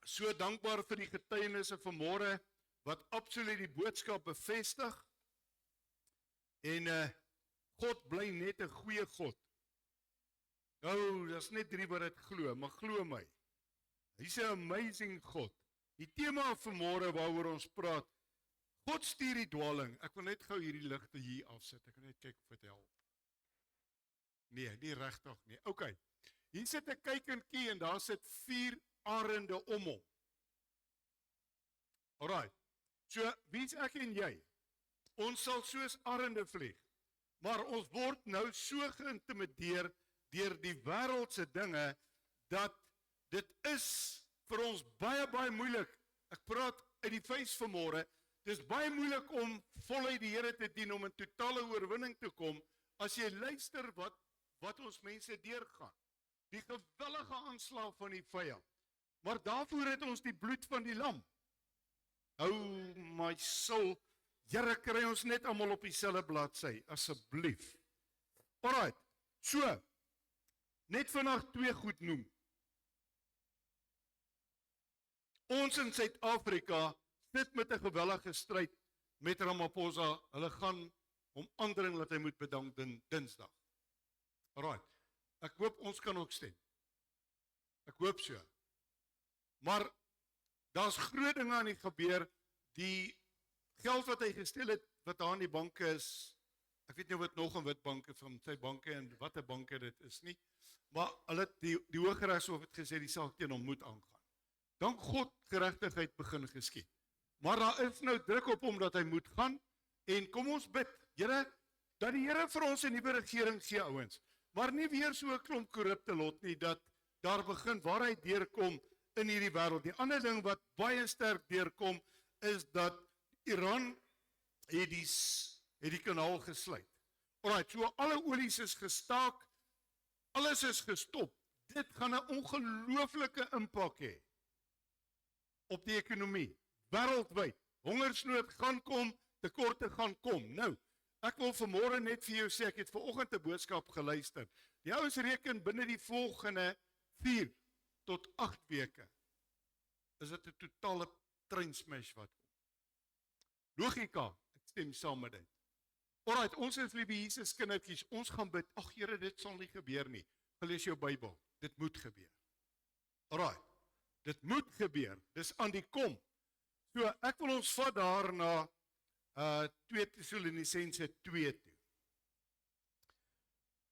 So dankbaar vir die getuienisse vanmôre wat absoluut die boodskap bevestig. En God bly net 'n goeie God. Nou, daar's net 3 wat dit glo, maar glo my. Hy's 'n amazing God. Die tema vanmôre waaroor ons praat, God stuur die dwaling. Ek wil net gou hierdie ligte hier afsit. Ek wil net kyk of dit help. Nee, nie regtig nie. OK. Hier sit 'n kykentjie en daar sit 4 arende om hom. Alraai. So, wie's ek en jy? Ons sal soos arende vlieg. Maar ons word nou so geïntimideer deur die wêreldse dinge dat dit is vir ons baie moeilik. Ek praat uit die face vanmôre. Dis baie moeilik om voluit die Here te dien, om in totale oorwinning te kom as jy luister wat ons mense deurgaan. Die gewillige aanslag van die vyand. Maar daarvoor het ons die bloed van die lam. Oh my soul, Here, kry ons net almal op dieselfde bladsy, asseblief. Alright, so, net vandag 2 goed noem. Ons in Suid-Afrika sit met 'n gewellige stryd met Ramaphosa. Hulle gaan hom aandring dat hy moet bedank Dinsdag. Alright, ek hoop ons kan ook stem. Ek hoop so. Maar daar's groot dinge aan die gebeur. Die geld wat hy gestel het, wat daar in die banke is, ek weet nie wat nog in Witbanke van sy banke en watter banke dit is nie, maar hulle het die Hooggeregshof het gesê die saak teen hom moet aangaan. Dank God geregtigheid begin geskied. Maar daar is nou druk op hom dat hy moet gaan en kom ons bid, Here, dat die Here vir ons 'n nuwe regering gee, ouens. Maar nie weer so 'n klomp korrupte lot nie, dat daar begin waarheid deurkom in hierdie wêreld. Die ander ding wat baie sterk deurkom is dat Iran het die kanaal gesluit. Alright, so alle olies is gestaak, alles is gestop. Dit gaan 'n ongelooflike impak hê op die ekonomie, wêreldwyd. Hongersnood gaan kom, tekorte gaan kom. Nou, ek wil vanmôre net vir jou sê, ek het vanoggend 'n boodskap geluister. Die ouens reken binne die volgende 4 tot 8 weke is dit 'n totale treinsmash wat kom. Logika, ek stem saam met dit. Alright, ons is liewe Jesus kindertjies, ons gaan bid, ag Here, dit sal nie gebeur nie. Lees jou Bybel, dit moet gebeur. Alright, dit moet gebeur, dis aan die kom. So, ek wil ons vat daar na 2 Tessalonisense 2 toe.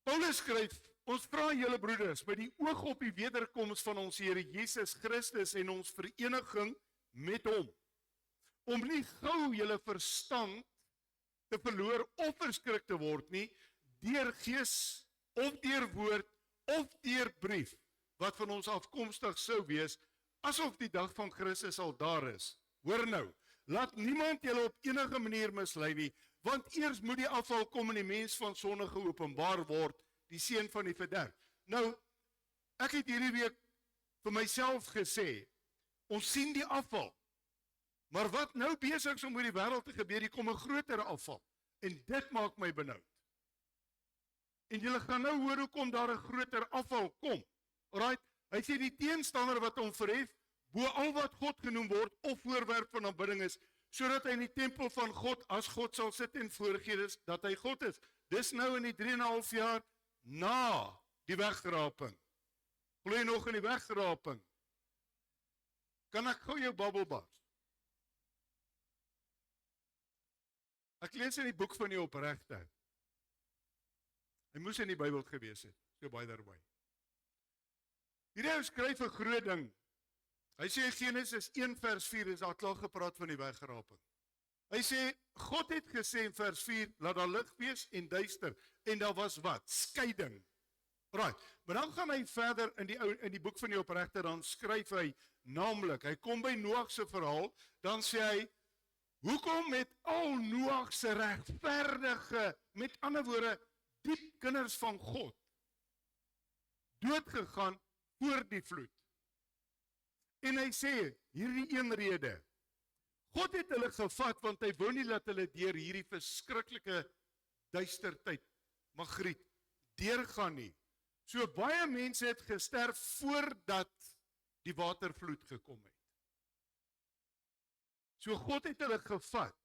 Paulus skryf, ons vra julle broeders, met die oog op die wederkoms van ons Here Jesus Christus en ons vereniging met hom, om nie gou julle verstand te verloor of verskrik te word nie, deur gees of deur woord of deur brief, wat van ons afkomstig sou wees, asof die dag van Christus al daar is. Hoor nou, laat niemand julle op enige manier mislei nie, want eers moet die afval kom en die mens van sonde geopenbaar word, die seun van die verderf. Nou, ek het hierdie week vir myself gesê, ons sien die afval, maar wat nou besig is om oor die wêreld te gebeur, hier kom 'n groter afval, en dit maak my benoud. En julle gaan nou hoor hoekom daar 'n groter afval kom. Alright, hy sê die teenstander wat hom verhef, bo al wat God genoem word, of voorwerp van aanbidding is, sodat hy in die tempel van God, as God sal sit en voorgee dat hy God is. Dis nou in die 3,5 jaar na die wegraping. Glo jy nog in die wegraping? Kan ek gou jou babbelbars? Ek lees in die boek van die opregte. Hy moes in die Bybel gewees het, so by the way. Hierdie ou skryf 'n groot ding. Hy sê Genesis 1 vers 4 is daar klaar gepraat van die wegraping. Hy sê, God het gesê in vers 4, laat daar lig wees en duister, en daar was wat? Skeiding. Right, maar dan gaan hy verder in die boek van die opregte, dan skryf hy, naamlik, hy kom by Noag se verhaal, dan sê hy, hoekom het al Noag se regverdige, met ander woorde, diep kinders van God, doodgegaan voor die vloed? En hy sê, hierdie een rede, God het hulle gevat, want hy wou nie dat hulle deur hierdie verskriklike duister tyd, Magriet, deurgaan nie. So baie mense het gesterf voordat die watervloed gekom het. So God het hulle gevat.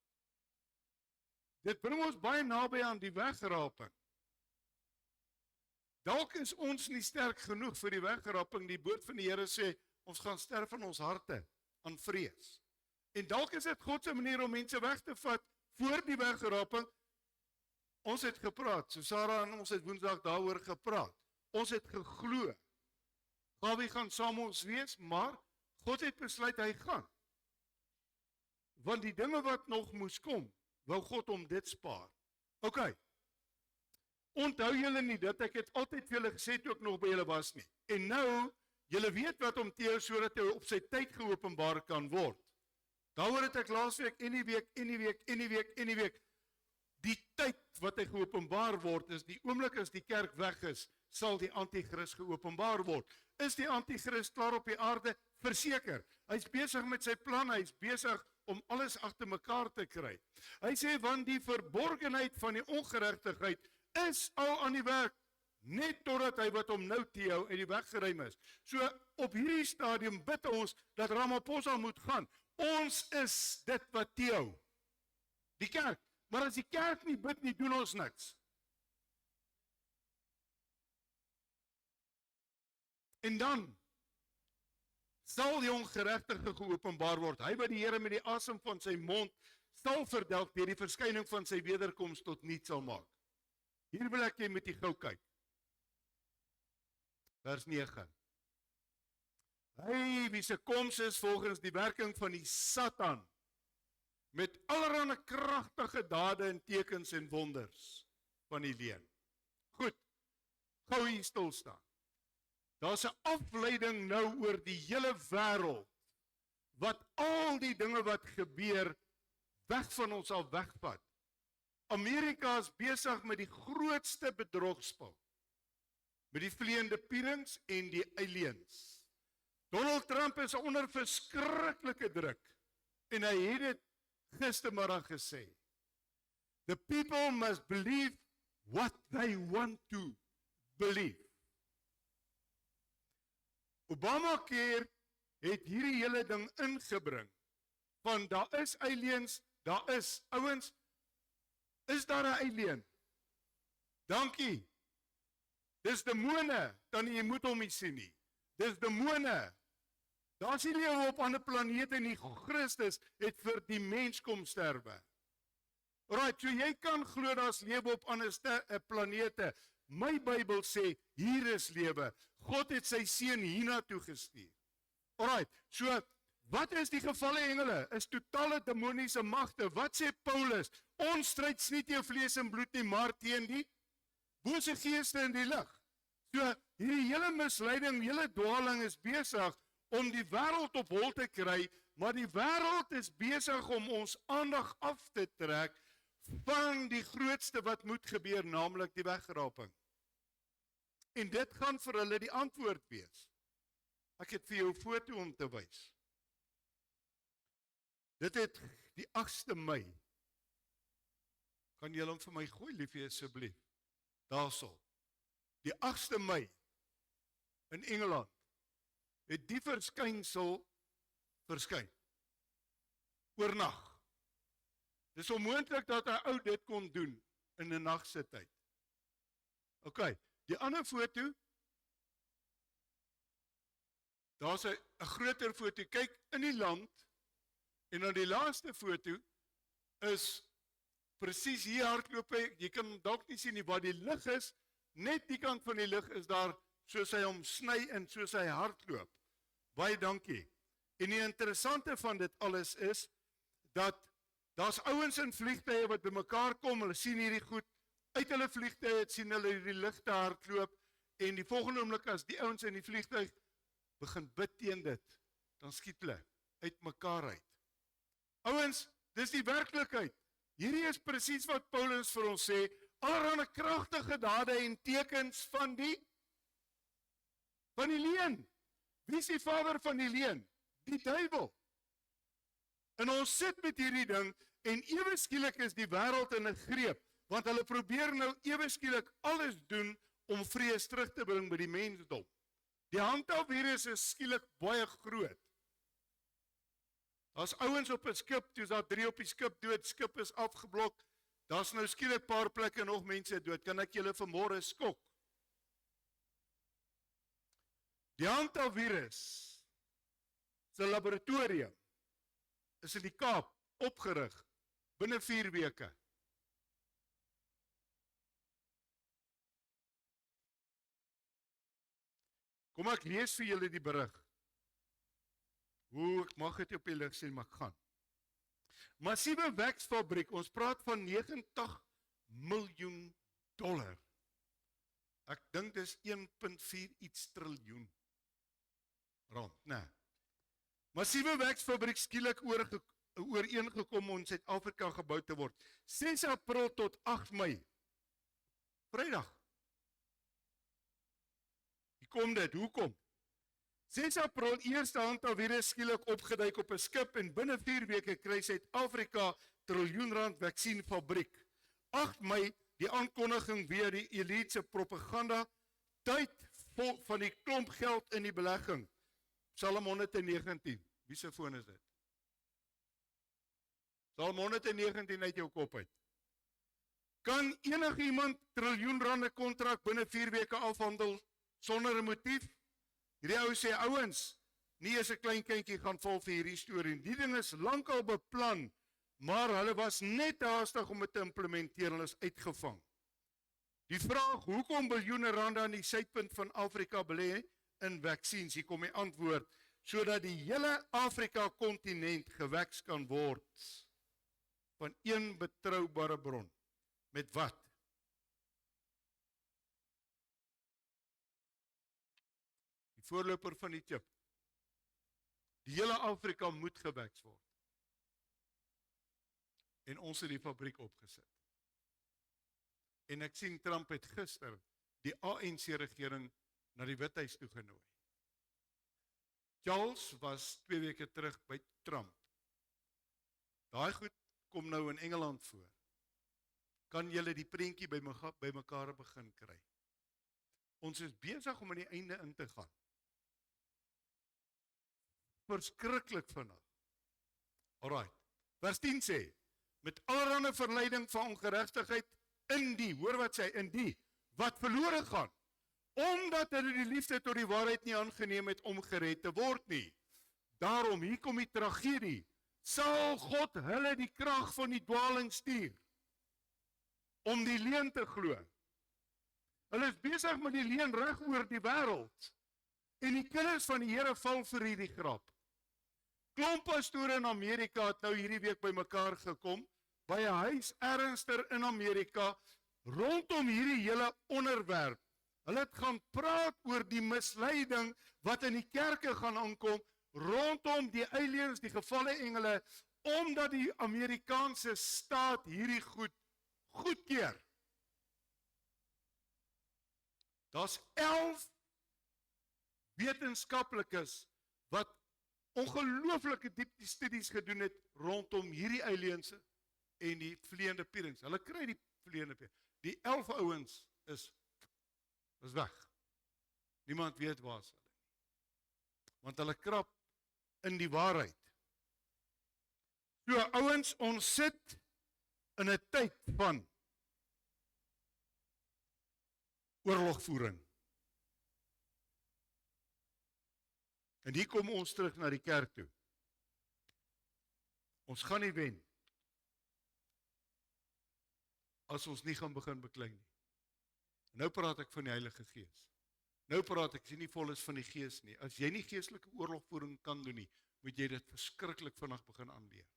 Dit bring ons baie naby aan die wegraping. Dalk is ons nie sterk genoeg vir die wegraping. Die woord van die Here sê, ons gaan sterf in ons harte aan vrees. En dalk is dit God se manier om mense weg te vat voor die wegraping. Ons het gepraat, so Sarah en ons het Woensdag daaroor gepraat. Ons het geglo. Gawie gaan saam ons wees, maar God het besluit hy gaan. Want die dinge wat nog moes kom, wou God om dit spaar. OK. Onthou julle nie dat ek het altyd vir julle gesê toe ek nog by julle was nie. En nou, julle weet wat om te hou sodat hy op sy tyd geopenbaar kan word. Daaroor het ek laasweek en die week. Die tyd wat hy geopenbaar word is die oomblik as die kerk weg is, sal die antichrist geopenbaar word. Is die antichrist klaar op die aarde? Verseker. Hy's besig met sy plan, hy's besig om alles agter mekaar te kry. Hy sê, want die verborgenheid van die ongeregtigheid is al aan die werk, net totdat hy wat hom nou teehou en die weg geruim is. So op hierdie stadium bid ons dat Ramaphosa moet gaan. Ons is dit wat teehou. Die kerk. Maar as die kerk nie bid nie, doen ons niks. En dan sal die ongeregtige geopenbaar word. Hy wat die Here met die asem van sy mond sal verdelg deur die verskyning van sy wederkoms tot niet sal maak. Hier wil ek jy met die gou kyk. Vers 9. Hy wie se koms is volgens die werking van die Satan, met allerlei kragtige dade en tekens en wonders van die leuen. Goed, gou hier stil staan. Daar's 'n afleiding nou oor die hele wêreld, wat al die dinge wat gebeur, weg van ons al wegvat. Amerika is besig met die grootste bedrogspel, met die vleiende pierings en die aliens. Donald Trump is onder verskriklike druk, en hy het dit gistermiddag gesê. The people must believe what they want to believe. Obamacare het hierdie hele ding ingebring, van daar is aliens, daar is ouens, is daar 'n alien? Dankie. Dis demone, dan jy moet hom nie sien nie. Dis demone. Daar is nie lewe op ander planete nie. Christus het vir die mens kom sterwe. Right, so jy kan glo daar's lewe op ander planete. My Bybel sê, hier is lewe. God het sy seun hiernatoe gestuur. Alright, so wat is die gevalle engele? Is totale demoniese magte. Wat sê Paulus? Ons stryd nie teen vlees en bloed nie, maar teen die bose geeste in die lig. So hierdie hele misleiding, hele dwaling is besig om die wêreld op hol te kry, maar die wêreld is besig om ons aandag af te trek van die grootste wat moet gebeur, naamlik die wegraping. En dit gaan vir hulle die antwoord wees. Ek het vir jou 'n foto om te wys. Dit het die 8de Mei. Kan julle hom vir my gooi, liefie, asseblief? Daarso. Die 8de Mei in Engeland het die verskynsel verskyn. Oornag. Dis onmoontlik dat 'n ou dit kon doen in 'n nag se tyd. OK, die ander foto, daar's 'n groter foto. Kyk in die land, en dan die laaste foto is presies hier hardloop hy. Jy kan dalk nie sien nie waar die lig is. Net die kant van die lig is daar, soos hy hom sny en soos hy hardloop. Baie dankie. En die interessante van dit alles is dat daar's ouens in vliegtye wat bymekaar kom, hulle sien hierdie goed uit hulle vliegtye, sien hulle hierdie ligte hardloop, en die volgende oomblik as die ouens in die vliegtuig begin bid teen dit, dan skiet hulle uitmekaar uit. Ouens, dis die werklikheid. Hierdie is presies wat Paulus vir ons sê, allerlei kragtige dade en tekens van die leuen. Wie is die vader van die leuen? Die duiwel. En ons sit met hierdie ding, en ewe skielik is die wêreld in 'n greep, want hulle probeer nou ewe skielik alles doen om vrees terug te bring by die mensdom. Die handhaafvirus is skielik baie groot. Daar's ouens op 'n skip, toe's daar 3 op die skip dood, skip is afgeblok. Daar's nou skielik 'n paar plekke nog mense dood. Kan ek julle vanmôre skok? Die hantavirus se laboratorium is in die Kaap opgerig binne 4 weke. Kom ek lees vir julle die berig. Ek mag dit op die lig sien, maar ek gaan. Massiewe weksfabriek, ons praat van 90 miljoen dollar. Ek dink dis 1.4 iets triljoen rand, nee. Massiewe weksfabriek skielik ooreengekom om in Suid-Afrika gebou te word. 6 April tot 8 Mei. Vrydag. Hier kom dit, hoekom? 6 April, eerste hantavirus skielik opgeduik op 'n skip en binne 4 weke kry Suid-Afrika triljoen-rand vaksienfabriek. 8 Mei, die aankondiging weer die elite se propaganda, tyd van die klomp geld in die belegging. Psalm 119, wie se foon is dit? Psalm 119 uit jou kop uit. Kan enige iemand triljoen-rande kontrak binne 4 weke afhandel sonder 'n motief? Hierdie ou sê, ouens, nie eens 'n klein kindjie gaan val vir hierdie storie. Die ding is lankal beplan, maar hulle was net haastig om dit te implementeer, hulle is uitgevang. Die vraag, hoekom biljoene rande aan die suidpunt van Afrika belê in vaksines, hier kom die antwoord, sodat die hele Afrika-kontinent geweks kan word van een betroubare bron. Met wat? Die voorloper van die chip. Die hele Afrika moet geweks word. En ons het die fabriek opgesit. En ek sien Trump het gister die ANC-regering na die Withuis toe genooi. Charles was 2 weke terug by Trump. Daai goed kom nou in Engeland voor. Kan julle die prentjie by mekaar begin kry? Ons is besig om aan die einde in te gaan. Verskriklik vinnig. Alright. Vers 10 sê, met allerhande verleiding van ongeregtigheid in die, hoor wat sê, in die, wat verlore gaan, omdat hulle die liefde tot die waarheid nie aangeneem het om gered te word nie. Daarom, hier kom die tragedie, sal God hulle die krag van die dwaling stuur, om die leuen te glo. Hulle is besig met die leuen reg oor die wêreld, en die kinders van die Here val vir hierdie grap. Klomp pastore in Amerika het nou hierdie week by mekaar gekom, by 'n huis ernstig in Amerika, rondom hierdie hele onderwerp. Hulle het gaan praat oor die misleiding wat in die kerke gaan aankom, rondom die aliens, die gevalle engele, omdat die Amerikaanse staat hierdie goed goedkeur. Daar's 11 wetenskaplikes wat ongelooflike diep studies gedoen het rondom hierdie aliens en die vleiende pierings. Hulle kry die vleiende pierings. Die 11 ouens is weg. Niemand weet waar is hulle nie. Want hulle krap in die waarheid. So ouens, ons sit in 'n tyd van oorlogvoering. En hier kom ons terug na die kerk toe. Ons gaan nie wen as ons nie gaan begin beklei nie. Nou praat ek van die Heilige Gees. Nou praat ek, sien nie vol is van die Gees nie. As jy nie geestelike oorlogvoering kan doen nie, moet jy dit verskriklik vinnig begin aanleer.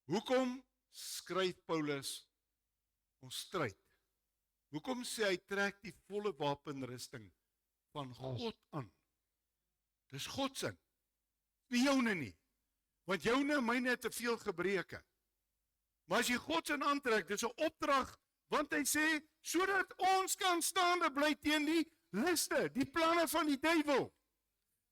Hoekom skryf Paulus ons stryd? Hoekom sê hy trek die volle wapenrusting van God aan? Dis God se, nie joune nie. Want joune en myne het te veel gebreke. Maar as jy God se aantrek, dis 'n opdrag, want hy sê, sodat ons kan staande bly teen die liste, die planne van die duiwel.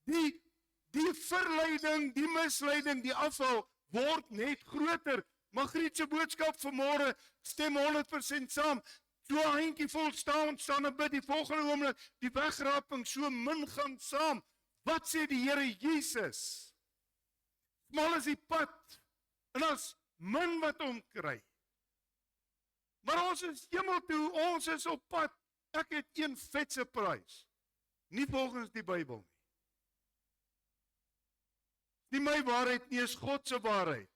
Die verleiding, die misleiding, die afval word net groter. Margriet se boodskap vanmôre stem 100% saam. So 'n handjie vol staan en bid die volgende oomblik, die wegraping so min gaan saam. Wat sê die Here Jesus? Smal is die pad, en as min wat omkry. Maar ons is hemel toe, ons is op pad. Ek het een vetse prys. Nie volgens die Bybel nie. Nie my waarheid nie, is God se waarheid.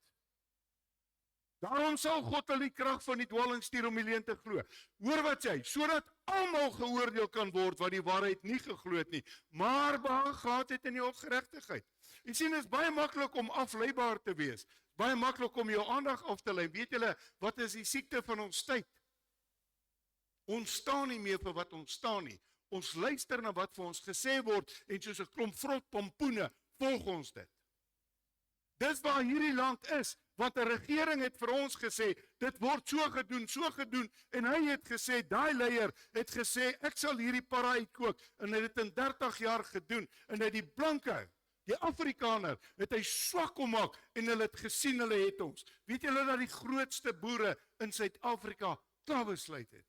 Daarom sal God al die krag van die dwaling stuur om die leuen te glo. Hoor wat sê hy, sodat almal geoordeel kan word wat die waarheid nie geglo het nie, maar behaag gehad het in die ongeregtigheid. Jy sien, dit is baie maklik om afleibaar te wees. Baie maklik om jou aandag af te lei. Weet julle, wat is die siekte van ons tyd? Ons staan nie meer vir wat ons staan nie. Ons luister na wat vir ons gesê word en soos 'n klomp vrot pompoene volg ons dit. Dis waar hierdie land is, want 'n regering het vir ons gesê, dit word so gedoen, en hy het gesê, daai leier het gesê, ek sal hierdie para uitkook, en hy het dit in 30 jaar gedoen, en hy die blanke, die Afrikaner, het hy swak gemaak, en hulle het gesien, hulle het ons. Weet julle dat die grootste boere in Suid-Afrika klaar besluit het?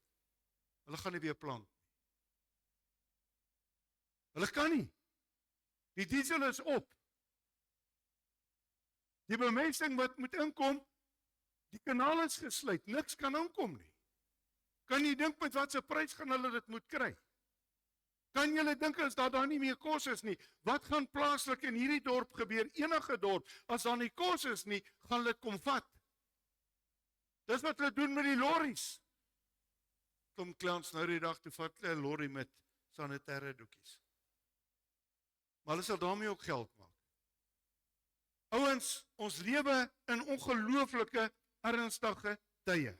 Hulle gaan nie weer plant. Hulle kan nie. Die diesel is op. Die bemesting wat moet inkom, die kanaal is gesluit, niks kan inkom nie. Kan jy dink met wat se prys gaan hulle dit moet kry? Kan julle dink as daar nie meer kos is nie, wat gaan plaaslik in hierdie dorp gebeur, enige dorp, as daar nie kos is nie, gaan hulle kom vat. Dis wat hulle doen met die lorries. Kom klants nou die dag toe vat hulle 'n lorry met sanitêre doekies. Maar hulle sal daarmee ook geld maak. Ouens, ons lewe in ongelooflike ernstige tye.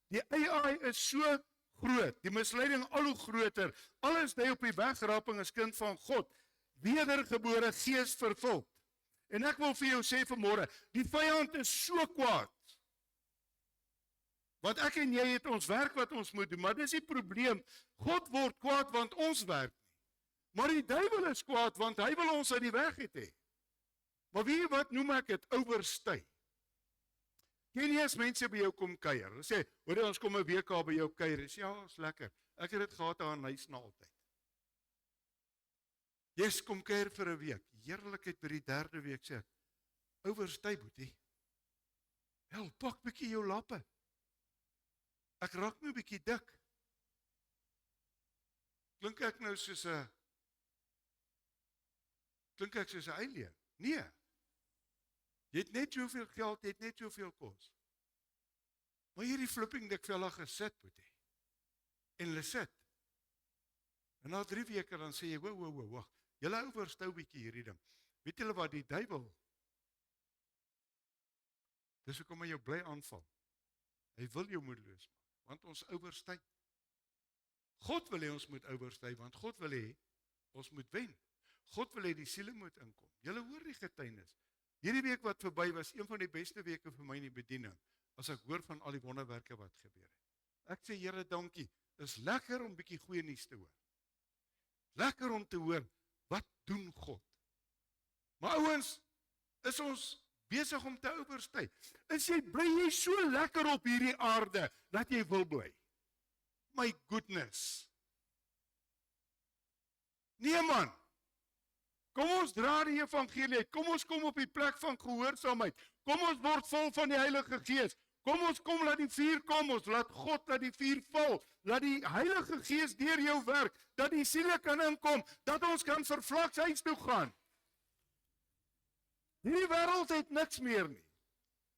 Die AI is so groot, die misleiding al hoe groter. Alles dui op die wegraping as kind van God, wedergebore gees vervuld. En ek wil vir jou sê vanmôre, die vyand is so kwaad. Want ek en jy het ons werk wat ons moet doen, maar dis die probleem. God word kwaad want ons werk nie. Maar die duiwel is kwaad want hy wil ons uit die weg hê. Maar weet jy wat noem ek dit? Oorstay. Ken jy as mense by jou kom kuier? Hulle sê, hoor ons kom 'n week daar by jou kuier. Dis ja, is lekker. Ek het dit gehad aan huis na altyd. Jy's kom kuier vir 'n week. Heerlikheid by die 3de week sê ek, oorstay boetie. Hel, pak bietjie jou lappe. Ek raak nou 'n bietjie dik. Klink ek soos 'n alien? Nee. Jy het net soveel geld, jy het net soveel kos. Maar hierdie flipping dikvellige sit, boetie. En hulle sit. En na 3 weke dan sê jy, wag, julle oorstou bietjie hierdie ding. Weet julle wat die duiwel? Dis hoekom hy jou bly aanval. Hy wil jou moedeloos maak, want ons oorsty. God wil hê ons moet oorsty, want God wil hê ons moet wen. God wil hê die siele moet inkom. Julle hoor die getuienis. Hierdie week wat verby was, een van die beste weke vir my in die bediening, as ek hoor van al die wonderwerke wat gebeur het. Ek sê, Here, dankie. Dis lekker om bietjie goeie nuus te hoor. Lekker om te hoor, wat doen God? Maar ouens, is ons besig om te oorsty? Bly jy so lekker op hierdie aarde, dat jy wil bly? My goodness. Nee man. Kom ons dra die evangelie uit. Kom ons kom op die plek van gehoorsaamheid. Kom ons word vol van die Heilige Gees. Kom ons kom, laat die vuur kom. Ons laat God laat die vuur val. Laat die Heilige Gees deur jou werk. Dat die siele kan inkom. Dat ons kan vervlaks huis toe gaan. Hierdie wêreld het niks meer nie.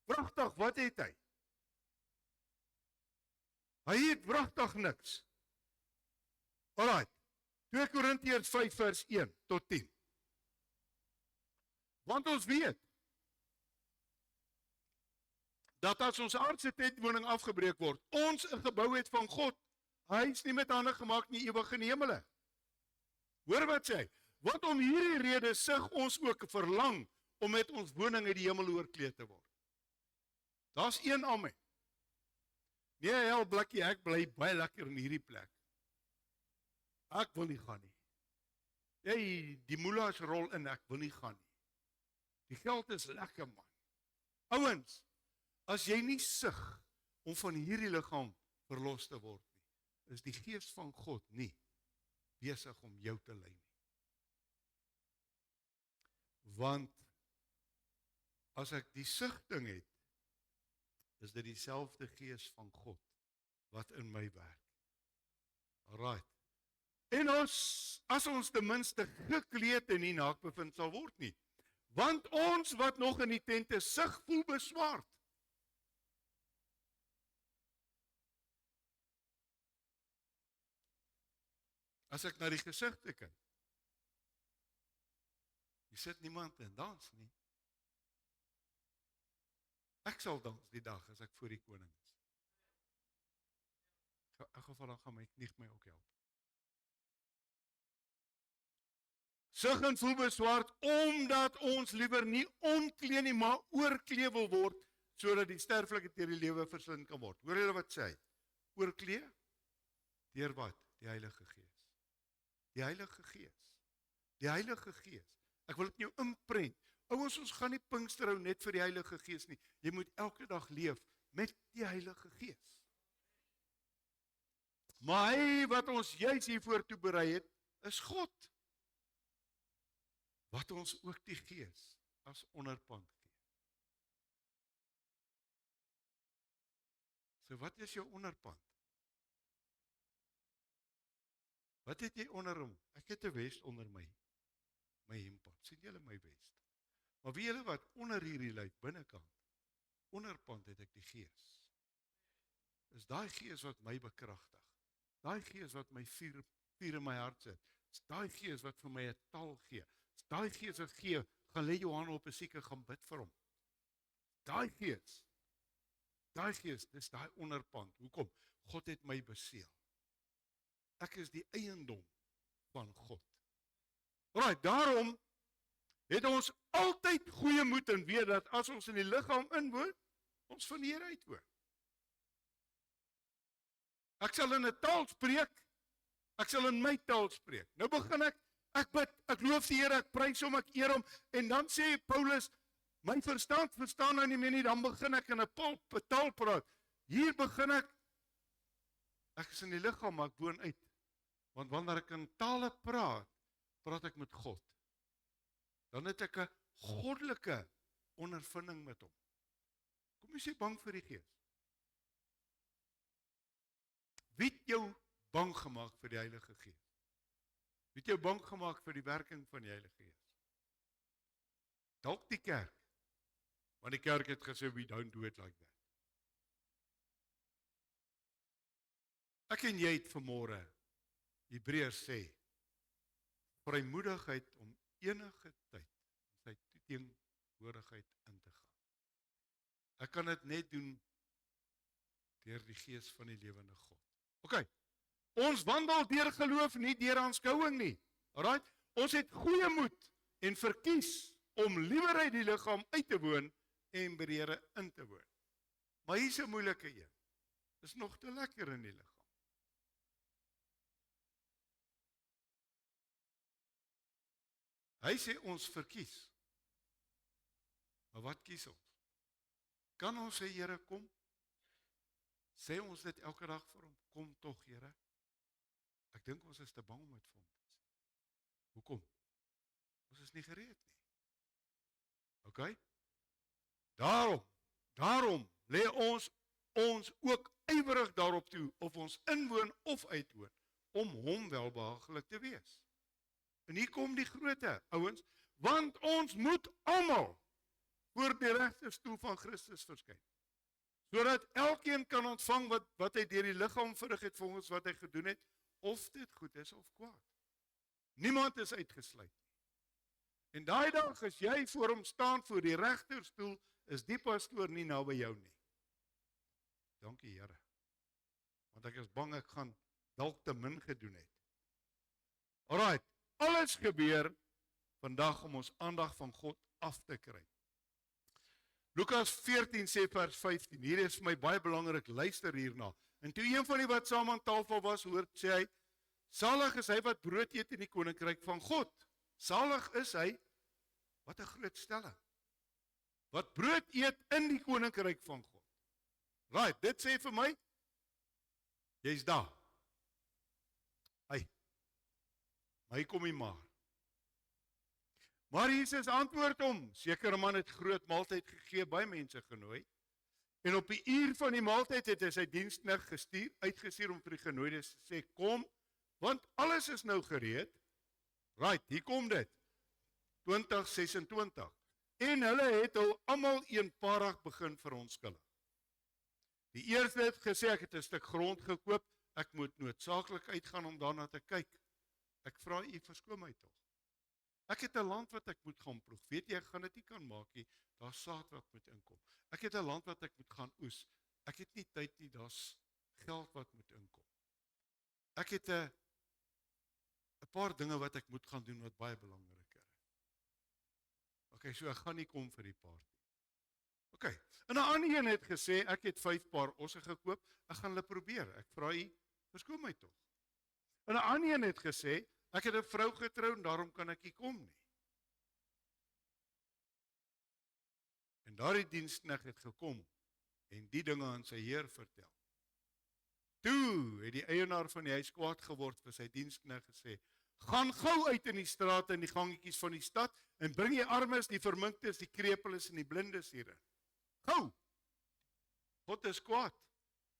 Wragtig, wat het hy? Hy het wragtig niks. Alright. 2 Korintiërs 5 vers 1 tot 10. Want ons weet, dat as ons aardse tentwoning afgebreek word, ons 'n gebou het van God, hy is nie met hande gemaak nie, ewig in die hemele. Hoor wat sê hy? Want om hierdie rede sug ons ook verlang, om met ons woning in die hemel oorkleed te word. Daar's een amen. Nee, hel blikkie, ek bly baie lekker in hierdie plek. Ek wil nie gaan nie. Die moela's rol in, ek wil nie gaan nie. Die geld is lekker, man. Ouens, as jy nie sug om van hierdie liggaam verlos te word nie, is die Gees van God nie besig om jou te lei nie. Want as ek die sigting het, is dit dieselfde gees van God wat in my werk. Alright. En as ons ten minste gekleed en nie naak bevind sal word nie. Want ons wat nog in die tent is, sig voel beswaard. As ek na die gesigte kyk, hier sit niemand en dans nie. Ek sal dans die dag as ek voor die koning is. In elk geval dan gaan my knieg my ook help. Sig en voel beswaard, omdat ons liewer nie onklee nie, maar oorklee wil word, sodat die sterflike deur die lewe verslind kan word. Hoor julle wat sê hy? Oorklee? Deur wat? Die Heilige Gees. Die Heilige Gees. Die Heilige Gees. Ek wil dit jou inprent. Ouens, ons gaan nie Pinkster hou net vir die Heilige Gees nie. Jy moet elke dag leef met die Heilige Gees. Maar hy wat ons juis hiervoor toeberei het, is God. Wat ons ook die Gees as onderpand gee. So wat is jou onderpand? Wat het jy onder hom? Ek het 'n vest onder my hempand. Sien julle my vest? Maar weet julle wat onder hierdie lyk binnekant? Onderpand het ek die Gees. Is daai Gees wat my bekragtig. Daai Gees wat my vuur in my hart sit. Is daai Gees wat vir my 'n taal gee. Is daai Gees wat gee, gaan lê jou hand op 'n sieke, gaan bid vir hom. Daai Gees, dis daai onderpand. Hoekom? God het my beseël. Ek is die eiendom van God. Right, daarom het ons altyd goeie moed en weet dat as ons in die liggaam inwoon, ons van die Here uitwoon. Ek sal in 'n taal spreek, ek sal in my taal spreek. Nou begin ek bid, ek loof die Here, ek prys hom, ek eer hom, en dan sê Paulus, my verstand verstaan nou nie meer nie, dan begin ek in 'n taal praat. Hier begin ek is in die liggaam, maar ek woon uit. Want wanneer ek in tale praat ek met God. Dan het ek 'n goddelike ondervinding met hom. Kom jy sê bang vir die Gees? Wie het jou bang gemaak vir die Heilige Gees? Wie het jou bang gemaak vir die werking van die Heilige Gees? Dalk die kerk. Want die kerk het gesê, we don't do it like that. Ek en jy het vanmôre, Hebreërs sê, vrymoedigheid om enige tyd sy teenwoordigheid in te gaan. Ek kan dit net doen deur die Gees van die lewende God. OK. Ons wandel deur geloof, nie deur aanskouing nie. Alright? Ons het goeie moed en verkies om liewer uit die liggaam uit te woon en by die Here in te woon. Maar hier's 'n moeilike een. Dis nog te lekker in die liggaam. Hy sê ons verkies. Maar wat kies ons? Kan ons sê, Here, kom? Sê ons dit elke dag vir hom? Kom tog, Here. Ek dink ons is te bang om dit vir hom te sê. Hoekom? Ons is nie gereed nie. OK? Daarom lê ons ook ywerig daarop toe, of ons inwoon of uitwoon, om hom welbehaaglik te wees. En hier kom die grootte, ouens, want ons moet almal voor die regterstoel van Christus verskyn. Sodat elkeen kan ontvang wat hy deur die liggaam verrig het volgens wat hy gedoen het, of dit goed is of kwaad. Niemand is uitgesluit nie. En daai dag as jy voor hom staan voor die regterstoel, is die pastoor nie naby jou nie. Dankie Here. Want ek is bang ek gaan dalk te min gedoen het. Alright, alles gebeur vandag om ons aandag van God af te kry. Lukas 14 sê vers 15, hier is vir my baie belangrik, luister hierna. En toe een van die wat saam aan tafel was, hoor, sê hy, salig is hy wat brood eet in die koninkryk van God. Salig is hy, wat 'n groot stelling, wat brood eet in die koninkryk van God. Right, dit sê vir my, jy's daar. Hey, maar hier kom hy maar. Maar Jesus antwoord hom, sekere man het groot maaltyd gegee, baie mense genooi, en op die uur van die maaltyd het hy sy diensknegt uitgestuur om vir die genooides te sê, kom, want alles is nou gereed. Right, hier kom dit, 2026. En hulle het al almal eenparig begin verontskuldig. Die eerste het gesê, ek het 'n stuk grond gekoop, ek moet noodsaaklik uitgaan om daarna te kyk. Ek vra u, verskoon my tog. Ek het 'n land wat ek moet gaan ploeg. Weet jy, ek gaan dit nie kan maak nie. Daar's saad wat moet inkom. Ek het 'n land wat ek moet gaan oes. Ek het nie tyd nie, daar's geld wat moet inkom. Ek het 'n paar dinge wat ek moet gaan doen wat baie belangriker is. Okay, so ek gaan nie kom vir die party. Okay, en 'n ander een het gesê, ek het 5 paar osse gekoop, ek gaan hulle probeer. Ek vra u, verskoon my tog. En 'n ander een het gesê, ek het 'n vrou getrou en daarom kan ek nie kom nie. En daardie diensknegt het gekom en die dinge aan sy heer vertel. Toe het die eienaar van die huis kwaad geword vir sy diensknegt gesê, gaan gou uit in die strate en die gangetjies van die stad en bring die armes, die verminktes, die krepeles en die blindes hierin. Gou! God is kwaad.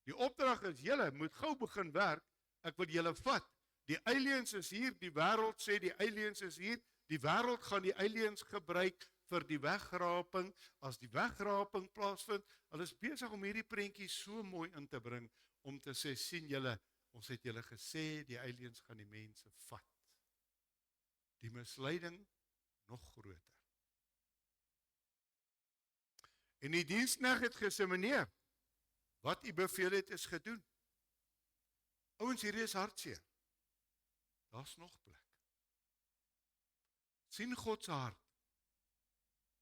Die opdrag is, julle moet gou begin werk, ek wil julle vat. Die aliens is hier, die wêreld sê die aliens is hier, die wêreld gaan die aliens gebruik vir die wegraping, as die wegraping plaasvind, hulle is besig om hierdie prentjie so mooi in te bring, om te sê, sien julle, ons het julle gesê, die aliens gaan die mense vat. Die misleiding nog groter. En die diensknegt het gesê, meneer, wat u beveel het is gedoen. Ouens, hierdie is hartseer. Daar's nog plek. Sien God se hart.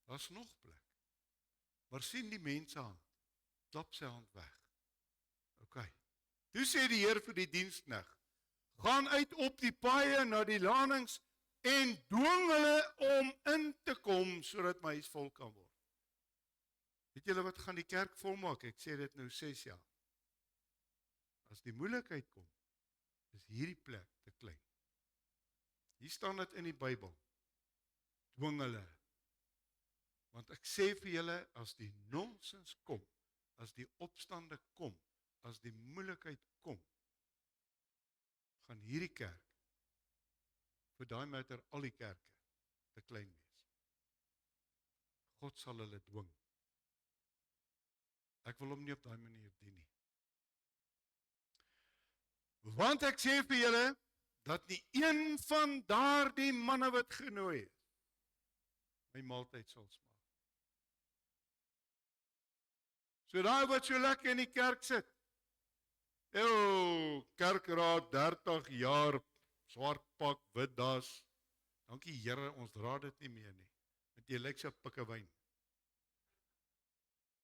Daar's nog plek. Maar sien die mense hand. Klap sy hand weg. Okay. Toe sê die Heer vir die diensknegt, gaan uit op die paaie na die lanings en dwing hulle om in te kom sodat my huis vol kan word. Weet julle wat gaan die kerk volmaak? Ek sê dit nou 6 jaar. As die moeilikheid kom, is hierdie plek te klein. Hier staan dit in die Bybel. Dwing hulle. Want ek sê vir julle, as die nonsens kom, as die opstande kom, as die moeilikheid kom, gaan hierdie kerk, vir daai matter al die kerke, te klein wees. God sal hulle dwing. Ek wil hom nie op daai manier dien nie. Want ek sê vir julle, dat nie een van daardie manne wat genooi is, my maaltyd sal smaak. So daai wat so lekker in die kerk sit, kerkraad, 30 jaar, swart pak, wit das, dankie Here, ons dra dit nie meer nie, met jy lyk so pikkewyn.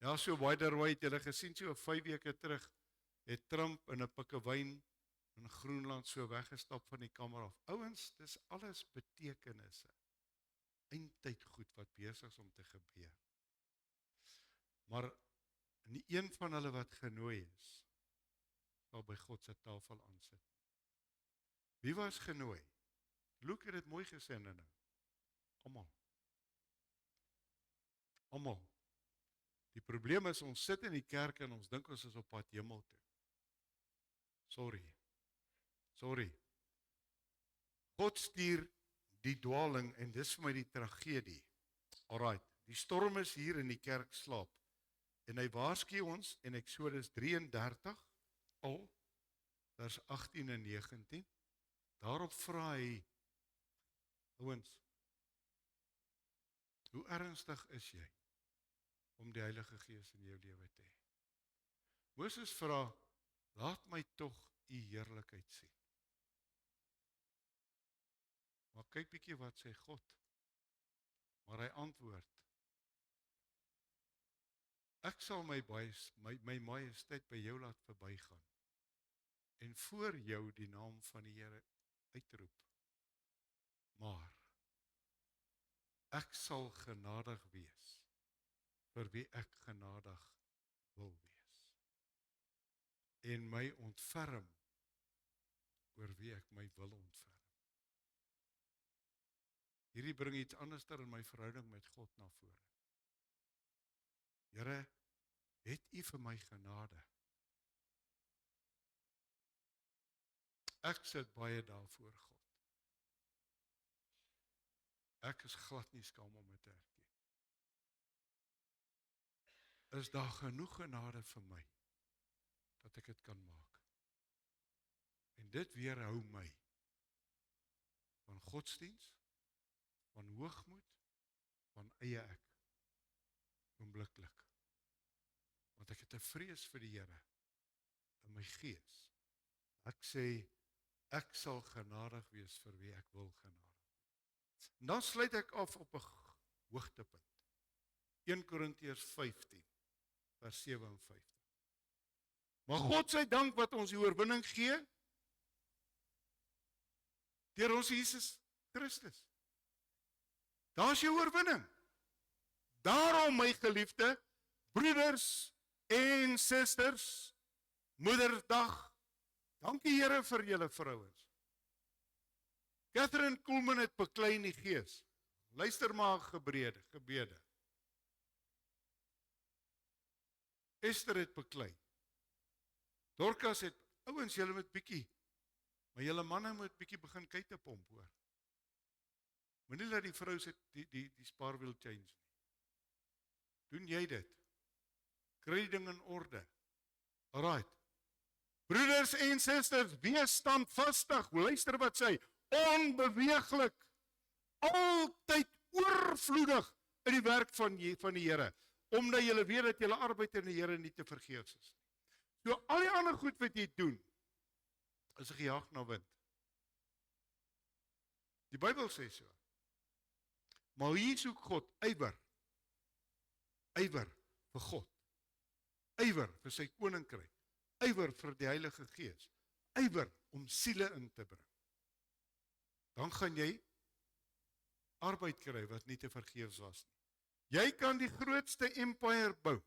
Ja, so Widerway, het julle gesien, so 5 weke terug, het Trump in 'n pikkewyn in Groenland so weggestap van die kamer af. Ouens, dis alles betekenisse, eindtyd goed wat besig is om te gebeur. Maar nie een van hulle wat genooi is, sal by God se tafel aansit. Wie was genooi? Luke het dit mooi gesê nou. Almal. Almal. Die probleem is, ons sit in die kerk en ons dink ons is op pad hemel toe. Sorry. God stuur die dwaling en dis vir my die tragedie. Alright, die storm is hier in die kerk slaap. En hy waarsku ons in Eksodus 33, al, vers 18 en 19, daarop vra hy, ouens, hoe ernstig is jy om die Heilige Gees in jou lewe te hê? Moses vra, laat my tog u heerlikheid sien. Maar kyk bietjie wat sê God. Maar hy antwoord, ek sal my majesteit by jou laat verbygaan en voor jou die naam van die Here uitroep. Maar ek sal genadig wees vir wie ek genadig wil wees en my ontferm oor wie ek my wil ontferm. Hierdie bring iets anderster in my verhouding met God na vore. Here, het U vir my genade? Ek sit baie daarvoor, God. Ek is glad nie skaam om dit te erken. Is daar genoeg genade vir my, dat ek dit kan maak? En dit weerhou my van godsdiens, van hoogmoed, van eie ek, oombliklik. Want ek het 'n vrees vir die Here in my gees. Ek sê, ek sal genadig wees vir wie ek wil genadig. En dan sluit ek af op 'n hoogtepunt. 1 Korintiërs 15, vers 57. Maar God sy dank wat ons die oorwinning gee, deur ons Jesus Christus. Daar is jou oorwinning. Daarom, my geliefde, broeders en susters, Moedersdag, dankie Here vir julle vrouens. Catherine Kuhlman het beklei in die gees. Luister maar gebede. Esther het beklei. Dorcas het, ouens, julle moet bietjie, maar julle manne moet bietjie begin kuite pomp, hoor. Moenie laat die vrou sit die spaarwiel change nie. Doen jy dit? Kry die ding in orde. Alright. Broeders en susters, wees standvastig. Luister wat sê, onbeweeglik, altyd oorvloedig in die werk van die Here, omdat julle weet dat julle arbeid in die Here nie te vergeefs is. So al die ander goed wat jy doen, is gejaag na wind. Die Bybel sê so. Maar hier soek God ywer vir God, ywer vir sy koninkryk, ywer vir die Heilige Gees, ywer om siele in te bring. Dan gaan jy arbeid kry wat nie te vergeefs was nie. Jy kan die grootste empire bou,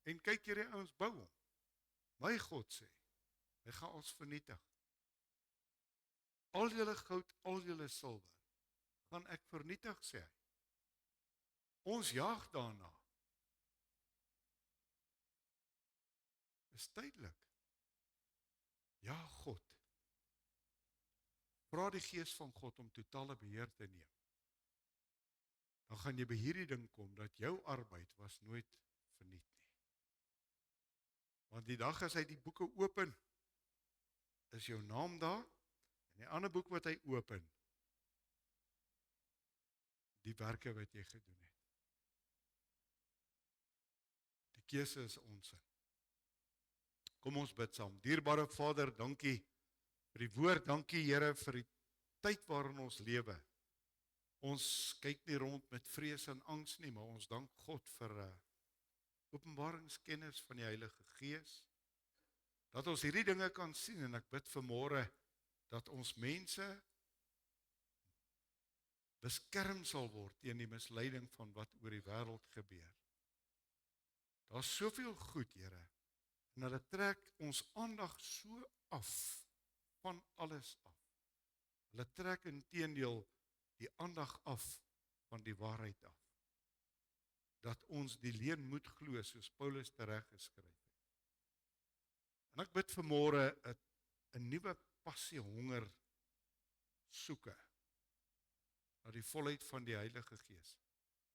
en kyk hierdie ouens bou hom. My God sê, hy gaan ons vernietig. Al julle goud, al julle silwer, gaan ek vernietig, sê hy. Ons jaag daarna. Is tydelik. Ja, God. Vra die Gees van God om totale beheer te neem. Dan gaan jy by hierdie ding kom, dat jou arbeid was nooit verniet nie. Want die dag as hy die boeke open, is jou naam daar, en die ander boek wat hy open, die werke wat jy gedoen het. Die keuse is ons. Kom ons bid saam. Dierbare Vader, dankie vir die woord, dankie Here vir die tyd waarin ons lewe. Ons kyk nie rond met vrees en angs nie, maar ons dank God vir openbaringskennis van die Heilige Gees, dat ons hierdie dinge kan sien, en ek bid vanmôre dat ons mense beskerm sal word teen die misleiding van wat oor die wêreld gebeur. Daar is soveel goed, Here, en hulle trek ons aandag so af van alles af. Hulle trek inteendeel die aandag af van die waarheid af. Dat ons die leuen moet glo, soos Paulus tereg geskryf het. En ek bid vanmôre 'n nuwe passie, honger soeke na die volheid van die Heilige Gees.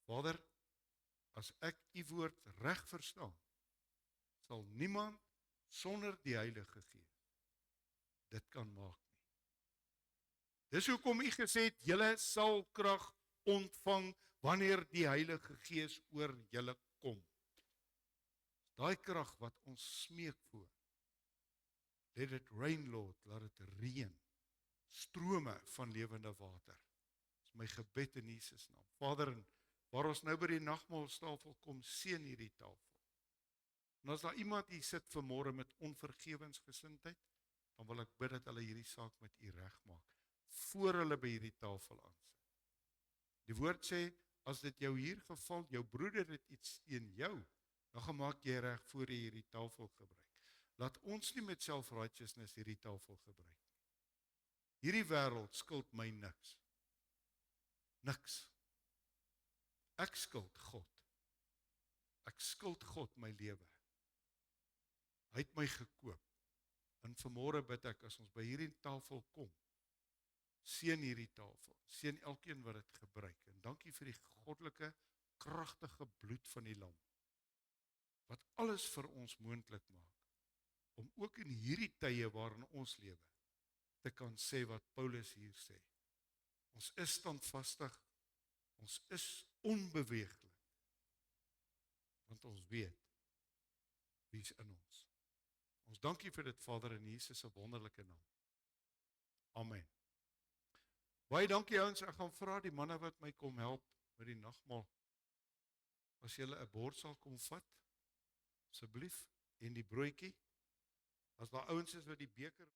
Vader, as ek u woord reg verstaan, sal niemand sonder die Heilige Gees dit kan maak nie. Dis hoekom u gesê het, julle sal krag ontvang wanneer die Heilige Gees oor julle kom. Daai krag wat ons smeek voor. Let it rain, Lord, laat dit reën. Strome van lewende water. Dis my gebed in Jesus naam. Vader, waar ons nou by die nagmaaltafel kom, seën hierdie tafel. En as daar iemand hier sit vanmôre met onvergewensgesindheid, dan wil ek bid dat hulle hierdie saak met u regmaak, voor hulle by hierdie tafel aansit. Die woord sê, as dit jou hier geval, jou broeder het iets teen jou, dan gemaak jy reg voor jy hierdie tafel gebruik. Laat ons nie met self-righteousness hierdie tafel gebruik. Hierdie wêreld skuld my niks. Niks. Ek skuld God. Ek skuld God my lewe. Hy het my gekoop. En vanmôre bid ek, as ons by hierdie tafel kom, seën hierdie tafel, seën elkeen wat dit gebruik, en dankie vir die goddelike, kragtige bloed van die lam, wat alles vir ons moontlik maak, om ook in hierdie tye waarin ons lewe, te kan sê wat Paulus hier sê. Ons is standvastig, ons is onbeweeglik, want ons weet, wie is in ons. Ons dankie vir dit, Vader, in Jesus se wonderlike naam. Amen. Baie dankie ouens, ek gaan vra die manne wat my kom help met die nagmaal, as julle 'n bord sal kom vat, asseblief, en die broodjie, as daar ouens is wat die beker